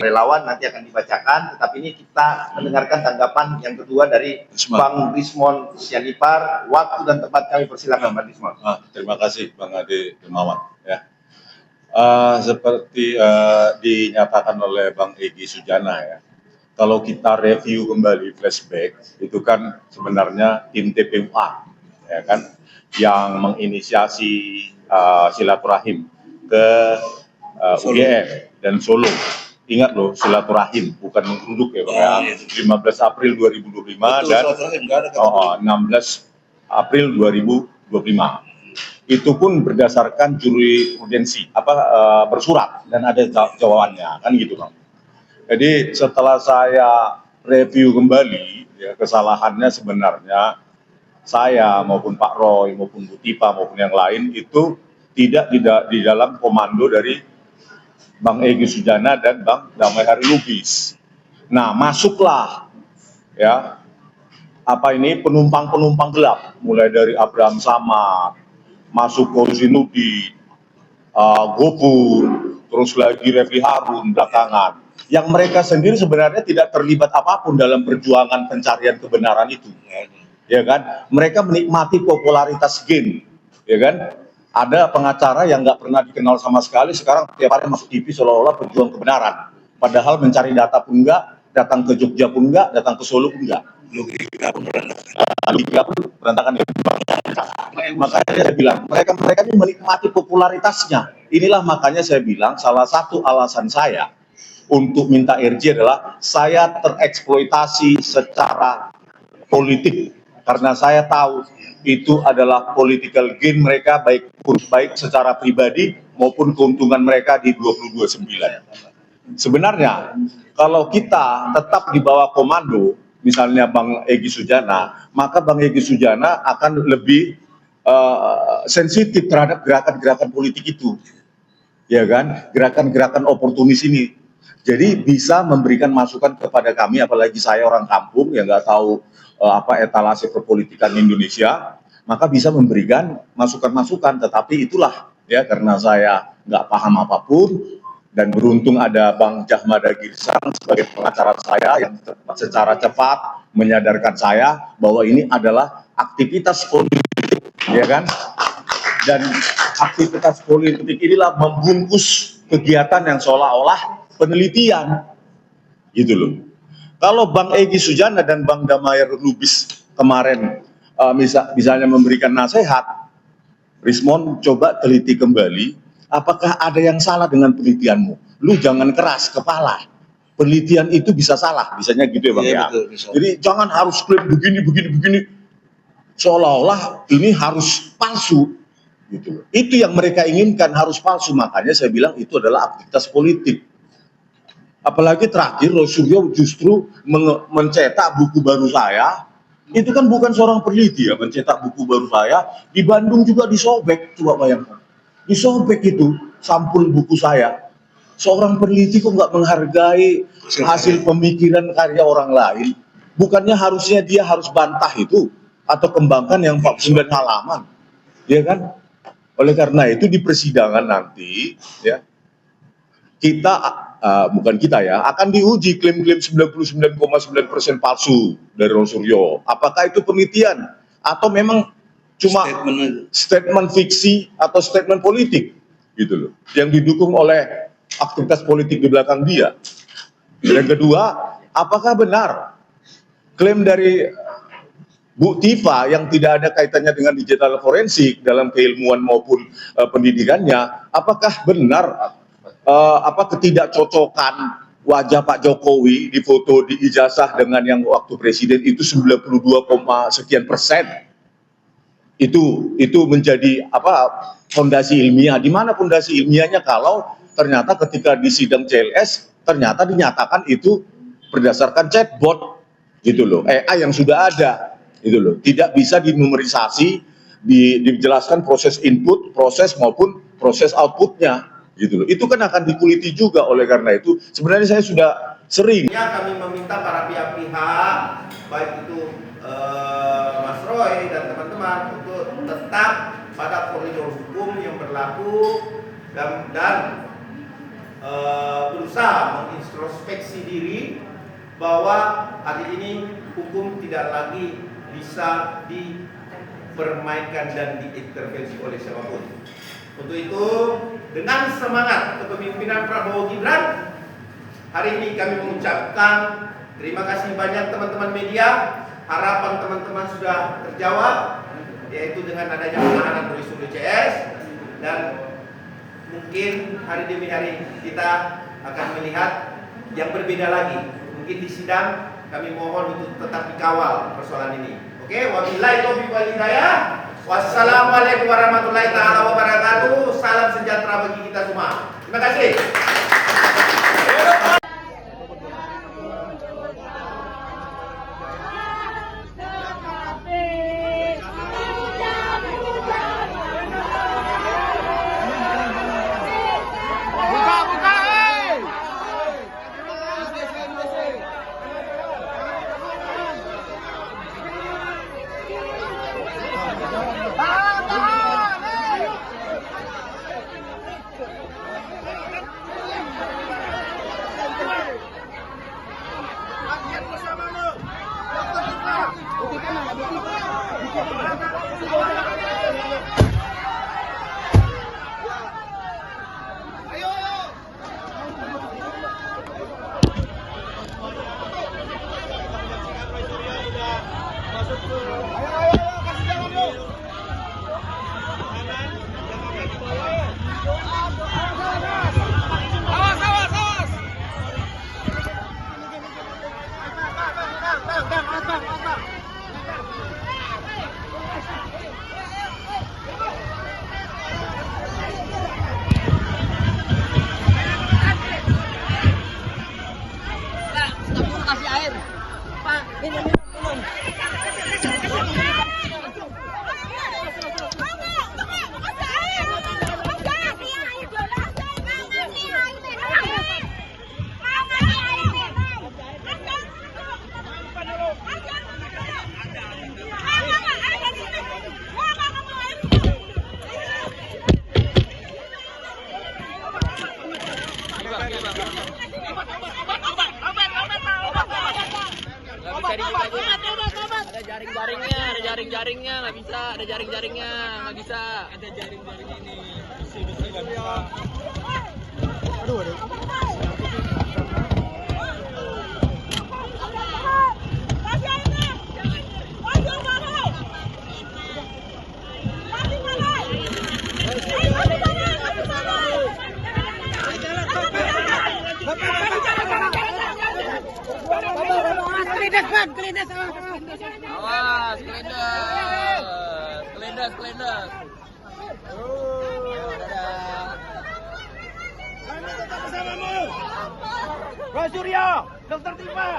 relawan nanti akan dibacakan, tetapi ini kita mendengarkan tanggapan yang kedua dari Bang Rismon Sianipar. Waktu dan tempat kami persilakan, Bang Rismon. Terima kasih Bang Ade Dermawan. Ya. Seperti dinyatakan oleh Bang Egy Sujana ya, kalau kita review kembali flashback, itu kan sebenarnya tim TPUA, ya kan, yang menginisiasi silaturahim ke UGM dan Solo. Ingat loh, silaturahim, bukan menggeruduk ya Bang ya. 15 April 2025 dan 16 April 2025. Itu pun berdasarkan jurisprudensi, bersurat dan ada jawabannya, kan gitu Bang. Jadi setelah saya review kembali, ya, kesalahannya sebenarnya saya maupun Pak Roy maupun Bu Tipa maupun yang lain itu tidak di dalam komando dari Bang Egy Sujana dan Bang Damai Hari Lubis. Nah, masuklah ya penumpang-penumpang gelap, mulai dari Abraham Samad, masuk Kozinudi, Gopur, terus lagi Refli Harun belakangan. Yang mereka sendiri sebenarnya tidak terlibat apapun dalam perjuangan pencarian kebenaran itu. Ya kan? Mereka menikmati popularitas game, ya kan? Ada pengacara yang nggak pernah dikenal sama sekali, sekarang tiap hari masuk TV seolah-olah berjuang kebenaran. Padahal mencari data pun enggak, datang ke Jogja pun enggak, datang ke Solo pun enggak. Logika pun berantakan. Makanya saya bilang, mereka ini menikmati popularitasnya. Inilah makanya saya bilang, salah satu alasan saya untuk minta RJ adalah saya tereksploitasi secara politik. Karena saya tahu itu adalah political gain mereka, baik secara pribadi maupun keuntungan mereka di 2029. Sebenarnya kalau kita tetap di bawah komando misalnya Bang Egy Sujana, maka Bang Egy Sujana akan lebih sensitif terhadap gerakan-gerakan politik itu, ya kan, gerakan-gerakan oportunis ini. Jadi bisa memberikan masukan kepada kami, apalagi saya orang kampung yang nggak tahu etalase perpolitikan Indonesia, maka bisa memberikan masukan-masukan. Tetapi itulah ya, karena saya nggak paham apapun dan beruntung ada Bang Jahmada Girsang sebagai pengacara saya yang secara cepat menyadarkan saya bahwa ini adalah aktivitas politik, ya kan? Dan aktivitas politik inilah membungkus kegiatan yang seolah-olah penelitian, gitu loh. Kalau Bang Egy Sujana dan Bang Damai Lubis kemarin misalnya memberikan nasihat, Rismon coba teliti kembali, apakah ada yang salah dengan penelitianmu? Lu jangan keras kepala. Penelitian itu bisa salah, bisanya gitu ya Bang ya. Betul. Jadi jangan harus klaim begini. Seolah-olah ini harus palsu, gitu. Itu yang mereka inginkan, harus palsu. Makanya saya bilang itu adalah aktivitas politik. Apalagi terakhir Rosuryo justru mencetak buku baru saya. Itu kan bukan seorang peneliti ya, mencetak buku baru saya. Di Bandung juga disobek, coba bayangkan. Disobek itu sampul buku saya. Seorang peneliti kok nggak menghargai hasil pemikiran karya orang lain? Bukannya harusnya dia harus bantah itu atau kembangkan yang 49 halaman, ya kan? Oleh karena itu di persidangan nanti, ya kita bukan kita ya, akan diuji klaim-klaim 99,9% palsu dari Rosuryo. Apakah itu penelitian atau memang cuma statement fiksi atau statement politik, gitu loh, yang didukung oleh aktivitas politik di belakang dia. Yang kedua, apakah benar klaim dari Bu Tifa yang tidak ada kaitannya dengan digital forensik dalam keilmuan maupun pendidikannya, apakah benar ketidakcocokan wajah Pak Jokowi di foto di ijazah dengan yang waktu presiden itu 92, sekian persen. Itu menjadi fondasi ilmiah. Di mana fondasi ilmiahnya kalau ternyata ketika di sidang CLS ternyata dinyatakan itu berdasarkan chatbot, gitu loh, AI yang sudah ada, gitu loh, tidak bisa dinumerisasi, dijelaskan proses input, proses maupun proses outputnya, gitu loh. Itu kan akan dikuliti juga. Oleh karena itu sebenarnya saya sudah sering. Kami meminta para pihak-pihak baik itu Mas Roy dan teman-teman untuk tetap pada koridor hukum yang berlaku dan berusaha mengintrospeksi diri bahwa hari ini hukum tidak lagi bisa dipermainkan dan diintervensi oleh siapapun. Untuk itu, dengan semangat kepemimpinan Prabowo Gibran, hari ini kami mengucapkan terima kasih banyak teman-teman media. Harapan teman-teman sudah terjawab, yaitu dengan adanya penahanan Roy Suryo CS, dan mungkin hari demi hari kita akan melihat yang berbeda lagi. Mungkin di sidang kami mohon untuk tetap dikawal persoalan ini. Oke, wabillahi taufiq wal hidayah. Wassalamualaikum warahmatullahi taala wabarakatuh. Salam sejahtera bagi kita semua. Terima kasih. Ada jaring-jaringnya, nggak bisa. Ada jaring-jaringnya, nggak bisa. Ada jaring-jaring ini. Besi nggak bisa. Aduh. Awas, kelindas. Roy Suryo, Dokter Tiva.